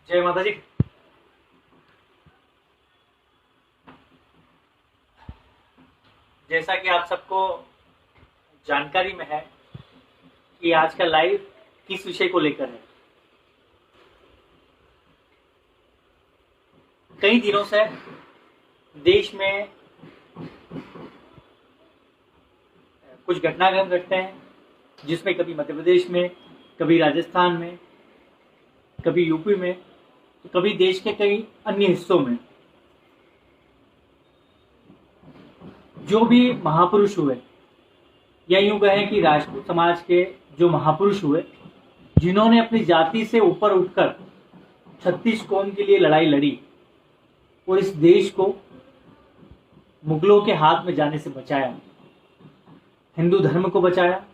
जय माता जी। जैसा कि आप सबको जानकारी में है कि आज का लाइव किस विषय को लेकर है। कई दिनों से देश में कुछ घटनाक्रम घटते हैं, जिसमें कभी मध्य प्रदेश में, कभी राजस्थान में, कभी यूपी में, तो कभी देश के कई अन्य हिस्सों में जो भी महापुरुष हुए, या यूं कहें कि राजपूत समाज के जो महापुरुष हुए, जिन्होंने अपनी जाति से ऊपर उठकर 36 कौम के लिए लड़ाई लड़ी और इस देश को मुगलों के हाथ में जाने से बचाया, हिंदू धर्म को बचाया,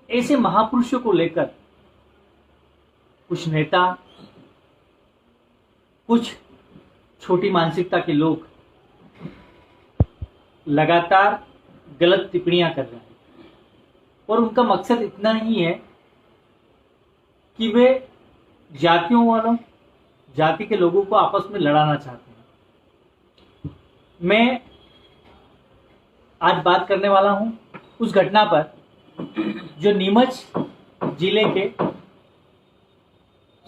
ऐसे महापुरुषों को लेकर कुछ नेता, कुछ छोटी मानसिकता के लोग लगातार गलत टिप्पणियां कर रहे हैं। और उनका मकसद इतना नहीं है कि वे जातियों वालों, जाति के लोगों को आपस में लड़ाना चाहते हैं। मैं आज बात करने वाला हूं उस घटना पर जो नीमच जिले के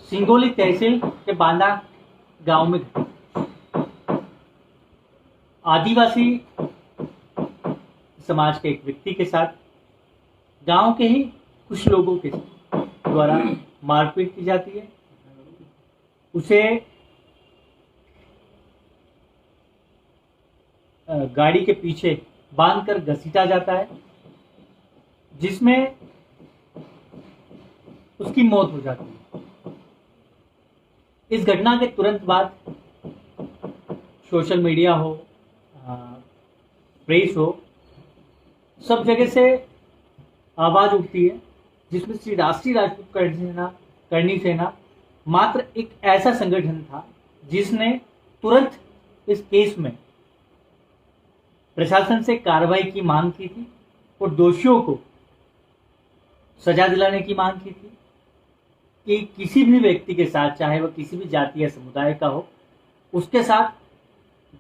सिंगोली तहसील के बांदा गांव में घटी। आदिवासी समाज के एक व्यक्ति के साथ गांव के ही कुछ लोगों के द्वारा मारपीट की जाती है। उसे गाड़ी के पीछे बांधकर घसीटा जाता है, जिसमें उसकी मौत हो जाती है। इस घटना के तुरंत बाद सोशल मीडिया हो, प्रेस हो, सब जगह से आवाज उठती है, जिसमें श्री राष्ट्रीय राजपूत करणी सेना मात्र एक ऐसा संगठन था जिसने तुरंत इस केस में प्रशासन से कार्रवाई की मांग की थी और दोषियों को सजा दिलाने की मांग की थी कि किसी भी व्यक्ति के साथ, चाहे वह किसी भी जाति या समुदाय का हो, उसके साथ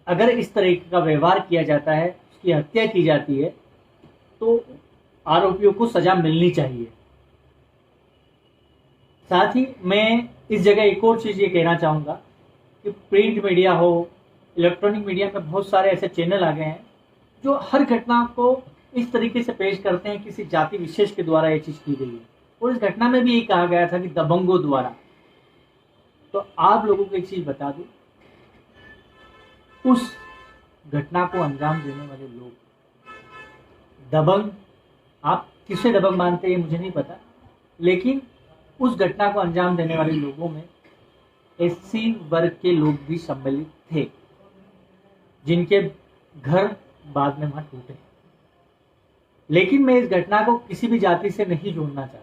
अगर इस तरह का व्यवहार किया जाता है, उसकी हत्या की जाती है, तो आरोपियों को सजा मिलनी चाहिए। साथ ही मैं इस जगह एक और चीज ये कहना चाहूंगा कि प्रिंट मीडिया हो, इलेक्ट्रॉनिक मीडिया में बहुत सारे ऐसे चैनल आ गए हैं जो हर घटना को इस तरीके से पेश करते हैं, किसी जाति विशेष के द्वारा ये चीज की गई है। और इस घटना में भी यही कहा गया था कि दबंगों द्वारा। तो आप लोगों को एक चीज बता दूं, उस घटना को अंजाम देने वाले लोग दबंग, आप किसे दबंग मानते हैं मुझे नहीं पता, लेकिन उस घटना को अंजाम देने वाले लोगों में एससी वर्ग के लोग भी सम्मिलित थे, जिनके घर बाद में वहां टूटे। लेकिन मैं इस घटना को किसी भी जाति से नहीं जोड़ना चाहता,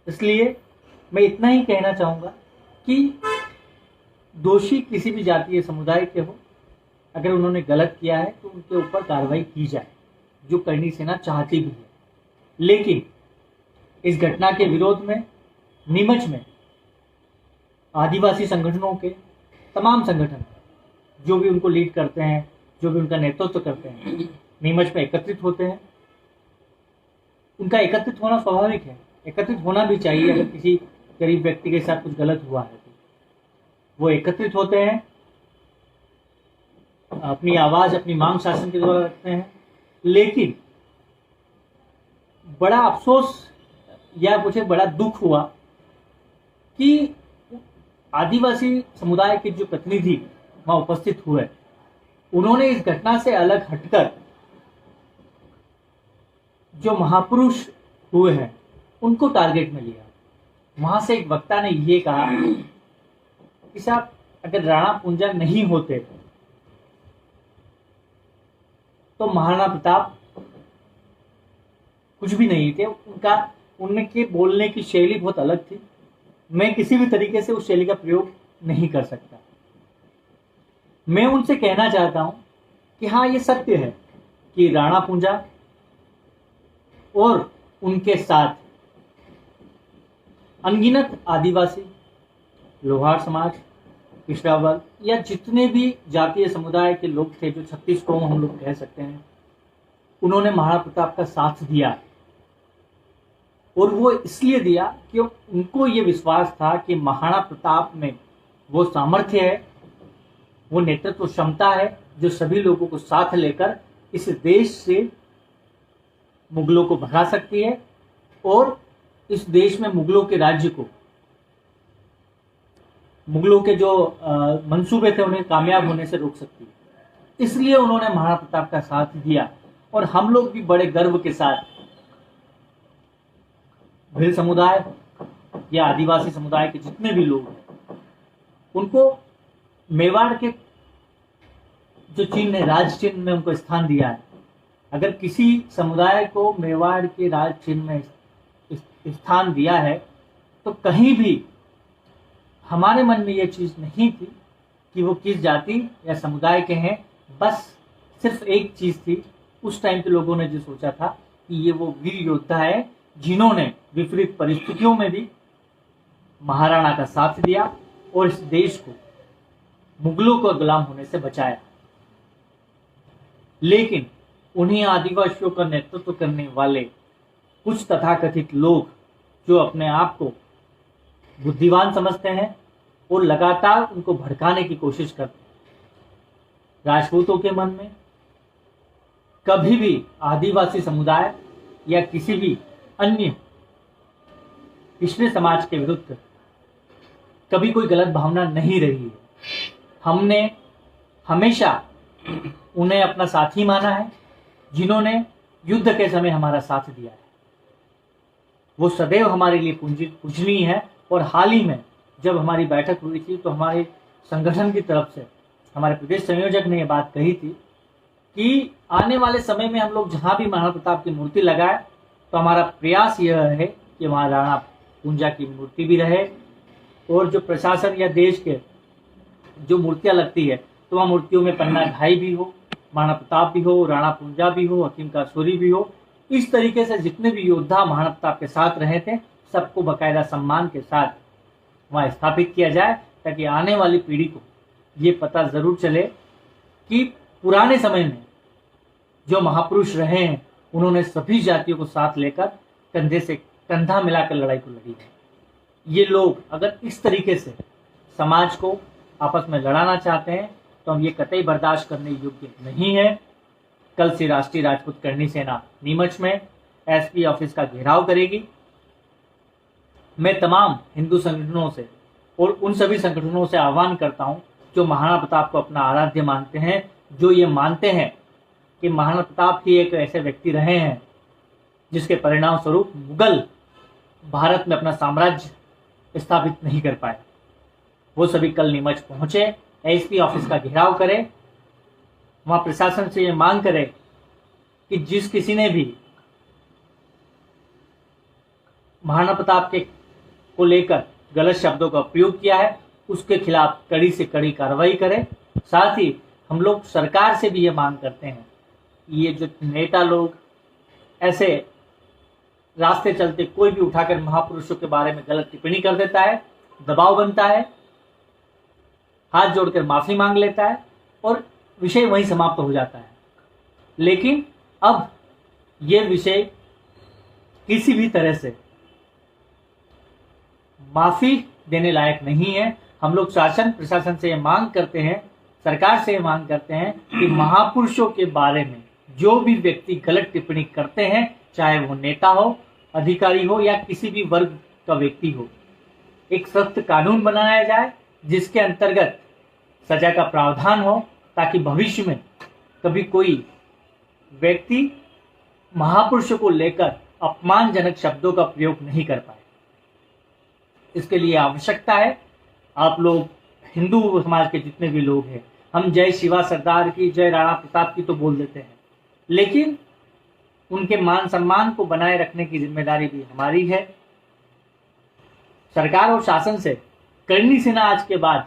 इसलिए मैं इतना ही कहना चाहूंगा कि दोषी किसी भी जाति या समुदाय के हो, अगर उन्होंने गलत किया है तो उनके ऊपर कार्रवाई की जाए, जो करणी सेना चाहती भी है। लेकिन इस घटना के विरोध में नीमच में आदिवासी संगठनों के तमाम संगठन, जो भी उनको लीड करते हैं, जो भी उनका नेतृत्व करते हैं, नीमच में एकत्रित होते हैं। उनका एकत्रित होना स्वाभाविक है, एकत्रित होना भी चाहिए। अगर किसी गरीब व्यक्ति के साथ कुछ गलत हुआ है तो वो एकत्रित होते हैं, अपनी आवाज, अपनी मांग शासन के द्वारा रखते हैं। लेकिन बड़ा अफसोस या मुझे बड़ा दुख हुआ कि आदिवासी समुदाय के जो प्रतिनिधि वहां उपस्थित हुए, उन्होंने इस घटना से अलग हटकर जो महापुरुष हुए हैं उनको टारगेट में लिया। वहां से एक वक्ता ने यह कहा कि साहब, अगर राणा पुंजा नहीं होते तो महाराणा प्रताप कुछ भी नहीं थे। उनके बोलने की शैली बहुत अलग थी, मैं किसी भी तरीके से उस शैली का प्रयोग नहीं कर सकता। मैं उनसे कहना चाहता हूं कि हाँ, ये सत्य है कि राणा पुंजा और उनके साथ अनगिनत आदिवासी, लोहार समाज, पिछड़ा वर्ग या जितने भी जातीय समुदाय के लोग थे, जो 36 कौम हम लोग कह सकते हैं, उन्होंने महाराणा प्रताप का साथ दिया। और वो इसलिए दिया कि उनको ये विश्वास था कि महाराणा प्रताप में वो सामर्थ्य है, वो नेतृत्व क्षमता है जो सभी लोगों को साथ लेकर इस देश से मुगलों को भगा सकती है और इस देश में मुगलों के राज्य को, मुगलों के जो मंसूबे थे उन्हें कामयाब होने से रोक सकती है। इसलिए उन्होंने महाराणा प्रताप का साथ दिया। और हम लोग भी बड़े गर्व के साथ भिल समुदाय या आदिवासी समुदाय के जितने भी लोग हैं, उनको मेवाड़ के जो चिन्ह है, राज चिन्ह में उनको स्थान दिया है। अगर किसी समुदाय को मेवाड़ के राज चिन्ह में स्थान दिया है तो कहीं भी हमारे मन में यह चीज नहीं थी कि वो किस जाति या समुदाय के हैं। बस सिर्फ एक चीज थी, उस टाइम के लोगों ने जो सोचा था कि ये वो वीर योद्धा है जिन्होंने विपरीत परिस्थितियों में भी महाराणा का साथ दिया और इस देश को मुगलों को गुलाम होने से बचाया। लेकिन उन्हीं आदिवासियों का नेतृत्व करने वाले कुछ तथाकथित लोग जो अपने आप को बुद्धिमान समझते हैं और लगातार उनको भड़काने की कोशिश करते हैं। राजपूतों के मन में कभी भी आदिवासी समुदाय या किसी भी अन्य पिछड़े समाज के विरुद्ध कभी कोई गलत भावना नहीं रही है। हमने हमेशा उन्हें अपना साथी माना है, जिन्होंने युद्ध के समय हमारा साथ दिया है। वो सदैव हमारे लिए पूजनीय है। और हाल ही में जब हमारी बैठक हुई थी तो हमारे संगठन की तरफ से हमारे प्रदेश संयोजक ने ये बात कही थी कि आने वाले समय में हम लोग जहां भी महाराणा प्रताप की मूर्ति लगाए तो हमारा प्रयास यह है कि वहां राणा पूंजा की मूर्ति भी रहे और जो प्रशासन या देश के जो मूर्तियां लगती है तो वहां मूर्तियों में पन्ना ढाई भी हो, महाराणा प्रताप भी हो, राणा पूंजा भी हो, हकीम का सूरी भी हो। इस तरीके से जितने भी योद्धा महाराणा प्रताप के साथ रहे थे सबको बकायदा सम्मान के साथ वहां स्थापित किया जाए, ताकि आने वाली पीढ़ी को ये पता जरूर चले कि पुराने समय में जो महापुरुष रहे हैं उन्होंने सभी जातियों को साथ लेकर कंधे से कंधा मिलाकर लड़ाई को लड़ी है। ये लोग अगर इस तरीके से समाज को आपस में लड़ाना चाहते हैं तो हम ये कतई बर्दाश्त करने योग्य नहीं है। कल से राष्ट्रीय राजपूत करणी सेना नीमच में एसपी ऑफिस का घेराव करेगी। मैं तमाम हिंदू संगठनों से और उन सभी संगठनों से आह्वान करता हूं जो महाराणा प्रताप को अपना आराध्य मानते हैं, जो ये मानते हैं कि महाराणा प्रताप ही एक ऐसे व्यक्ति रहे हैं जिसके परिणाम स्वरूप मुगल भारत में अपना साम्राज्य स्थापित नहीं कर पाए। वो सभी कल नीमच पहुंचे, एसपी ऑफिस का घेराव करें, वहां प्रशासन से ये मांग करें कि जिस किसी ने भी महाराणा प्रताप के को लेकर गलत शब्दों का प्रयोग किया है उसके खिलाफ कड़ी से कड़ी कार्रवाई करें। साथ ही हम लोग सरकार से भी ये मांग करते हैं, ये जो नेता लोग ऐसे रास्ते चलते कोई भी उठाकर महापुरुषों के बारे में गलत टिप्पणी कर देता है, दबाव बनता है, हाथ जोड़कर माफी मांग लेता है और विषय वहीं समाप्त हो जाता है। लेकिन अब ये विषय किसी भी तरह से माफी देने लायक नहीं है। हम लोग शासन प्रशासन से मांग करते हैं, सरकार से मांग करते हैं कि महापुरुषों के बारे में जो भी व्यक्ति गलत टिप्पणी करते हैं, चाहे वो नेता हो, अधिकारी हो या किसी भी वर्ग का व्यक्ति हो, एक सख्त कानून बनाया जाए जिसके अंतर्गत सजा का प्रावधान हो, ताकि भविष्य में कभी कोई व्यक्ति महापुरुषों को लेकर अपमानजनक शब्दों का प्रयोग नहीं कर पाए। इसके लिए आवश्यकता है आप लोग हिंदू समाज के जितने भी लोग हैं, हम जय शिवा सरदार की, जय राणा प्रताप की तो बोल देते हैं, लेकिन उनके मान सम्मान को बनाए रखने की जिम्मेदारी भी हमारी है। सरकार और शासन से करणी सेना आज के बाद,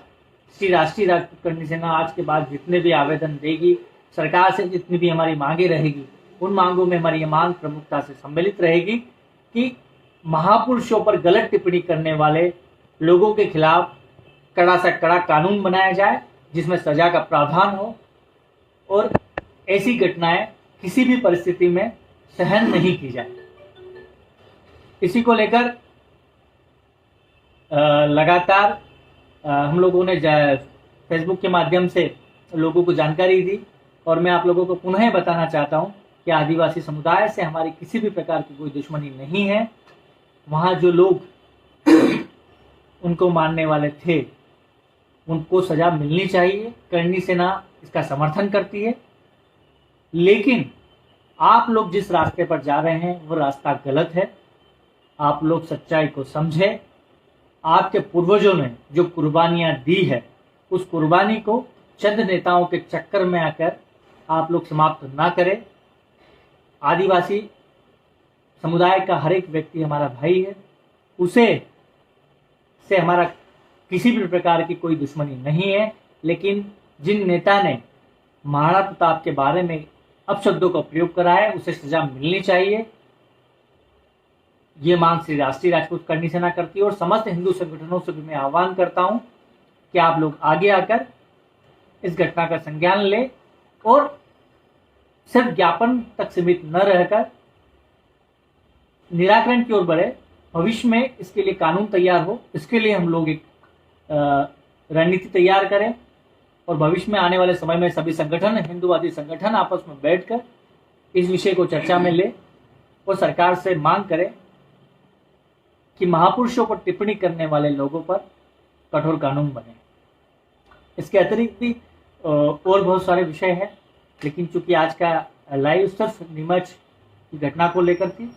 श्री राष्ट्रीय राजपूत करणी सेना आज के बाद जितने भी आवेदन देगी, सरकार से जितनी भी हमारी मांगे रहेगी, उन मांगों में हमारी ये मांग प्रमुखता से सम्मिलित रहेगी कि महापुरुषों पर गलत टिप्पणी करने वाले लोगों के खिलाफ कड़ा से कड़ा कानून बनाया जाए, जिसमें सजा का प्रावधान हो और ऐसी घटनाएं किसी भी परिस्थिति में सहन नहीं की जाए। इसी को लेकर लगातार हम लोगों ने फेसबुक के माध्यम से लोगों को जानकारी दी और मैं आप लोगों को पुनः बताना चाहता हूं कि आदिवासी समुदाय से हमारी किसी भी प्रकार की कोई दुश्मनी नहीं है। वहाँ जो लोग उनको मारने वाले थे उनको सजा मिलनी चाहिए। करनी सेना इसका समर्थन करती है, लेकिन आप लोग जिस रास्ते पर जा रहे हैं वो रास्ता गलत है। आप लोग सच्चाई को समझें। आपके पूर्वजों ने जो कुर्बानियां दी है उस कुर्बानी को चंद नेताओं के चक्कर में आकर आप लोग समाप्त ना करें। आदिवासी समुदाय का हर एक व्यक्ति हमारा भाई है, उसे से हमारा किसी भी प्रकार की कोई दुश्मनी नहीं है। लेकिन जिन नेता ने महाराणा प्रताप के बारे में अपशब्दों का प्रयोग करा है उसे सजा मिलनी चाहिए। ये मांग श्री राष्ट्रीय राजपूत करनी सेना करती है और समस्त हिंदू संगठनों से भी मैं आह्वान करता हूं कि आप लोग आगे आकर इस घटना का संज्ञान ले और सिर्फ ज्ञापन तक सीमित न रहकर निराकरण की ओर बढ़े। भविष्य में इसके लिए कानून तैयार हो, इसके लिए हम लोग एक रणनीति तैयार करें और भविष्य में आने वाले समय में सभी संगठन, हिंदूवादी संगठन आपस में बैठकर इस विषय को चर्चा में ले और सरकार से मांग करें कि महापुरुषों पर टिप्पणी करने वाले लोगों पर कठोर कानून बने। इसके अतिरिक्त भी और बहुत सारे विषय हैं, लेकिन चूंकि आज का लाइव सिर्फ नीमच की घटना को लेकर थी,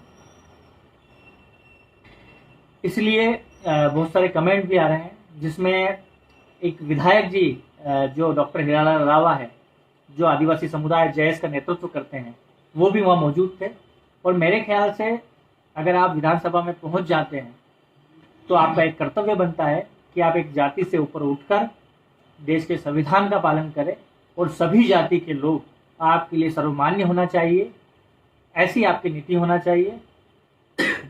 इसलिए बहुत सारे कमेंट भी आ रहे हैं, जिसमें एक विधायक जी जो डॉक्टर हीरालाल रावा है, जो आदिवासी समुदाय JS का नेतृत्व करते हैं, वो भी वहाँ मौजूद थे। और मेरे ख्याल से अगर आप विधानसभा में पहुँच जाते हैं तो आपका एक कर्तव्य बनता है कि आप एक जाति से ऊपर उठकर देश के संविधान का पालन करें और सभी जाति के लोग आपके लिए सर्वमान्य होना चाहिए। ऐसी आपकी नीति होना चाहिए।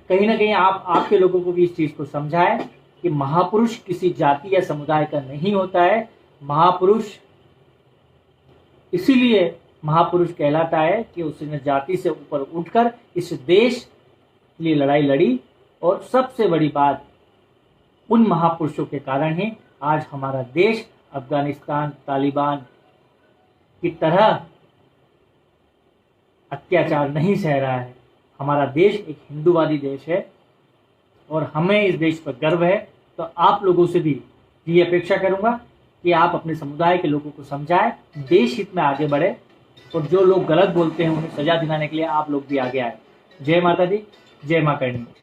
कहीं ना कहीं आप आपके लोगों को भी इस चीज़ को समझाएं कि महापुरुष किसी जाति या समुदाय का नहीं होता है। महापुरुष इसीलिए महापुरुष कहलाता है कि उसने जाति से ऊपर उठकर इस देश के लिए लड़ाई लड़ी और सबसे बड़ी बात, उन महापुरुषों के कारण ही आज हमारा देश अफगानिस्तान तालिबान की तरह अत्याचार नहीं सह रहा है। हमारा देश एक हिंदूवादी देश है और हमें इस देश पर गर्व है। तो आप लोगों से भी ये अपेक्षा करूंगा कि आप अपने समुदाय के लोगों को समझाएं, देश हित में आगे बढ़े और जो लोग गलत बोलते हैं उन्हें सजा दिलाने के लिए आप लोग भी आगे आए। जय माता दी, जय मां करणी।